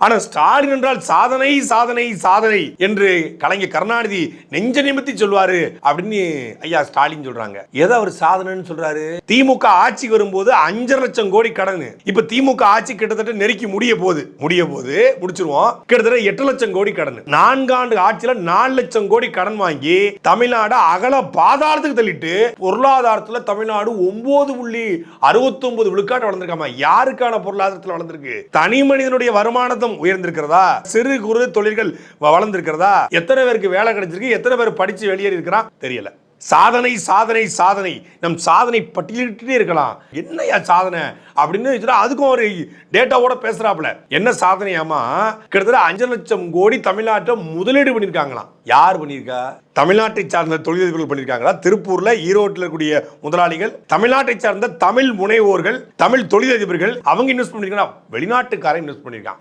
ஆனா ஸ்டாலின் என்றால் சாதனை சாதனை சாதனை என்று கலைஞர் கருணாநிதி நெஞ்ச நிமித்தி சொல்வாரு அப்படின்னு ஐயா ஸ்டாலின் சொல்றாங்க. எதை அவர் சாதனைன்னு சொல்றாரு? திமுக ஆட்சிக்கு வரும்போது 5 லட்சம் கோடி கடன். இப்ப திமுக ஆட்சி கிட்டத்தட்ட நெருக்கி முடிச்சிருவோம். கிட்டத்தட்ட 8 லட்சம் கோடி கடன். 4 ஆண்டு ஆட்சியில 4 லட்சம் கோடி கடன் வாங்கி தமிழ்நாடு அகல பாதாளத்துக்கு தள்ளிட்டு பொருளாதாரத்துல தமிழ்நாடு 9.69 விழுக்காடு வளர்ந்திருக்காம. யாருக்கான பொருளாதாரத்தில் வளர்ந்திருக்கு? தனி மனிதனுடைய வருமானத்தை உயர்ந்திருக்கிறதா? சிறு குறு தொழில்கள் வளர்ந்திருக்கிறதா? எத்தனை பேருக்கு வேலை கிடைச்சிருக்கு? எத்தனை பேர் படிச்சு வெளியேறி இருக்கிறான் தெரியல. சாதனை சாதனை சாதனை. நம் சாதனை பட்டியலிட்டே இருக்கலாம். என்னையா சாதனை அப்படின்னு அதுக்கும் ஒரு டேட்டாவோட பேசுறாப்ல. என்ன சாதனையாமா? கிட்டத்தட்ட 5 லட்சம் கோடி தமிழ்நாட்டை முதலீடு பண்ணிருக்காங்களாம். யார் பண்ணிருக்கா? தமிழ்நாட்டை சார்ந்த தொழிலதிபர்கள் பண்ணிருக்காங்களா? திருப்பூர்ல, ஈரோட்டில் இருக்கக்கூடிய முதலாளிகள், தமிழ்நாட்டை சார்ந்த தமிழ் முனைவோர்கள், தமிழ் தொழிலதிபர்கள் அவங்க இன்வெஸ்ட் பண்ணிருக்காங்க. வெளிநாட்டுக்காரன் இன்வெஸ்ட் பண்ணிருக்கான்.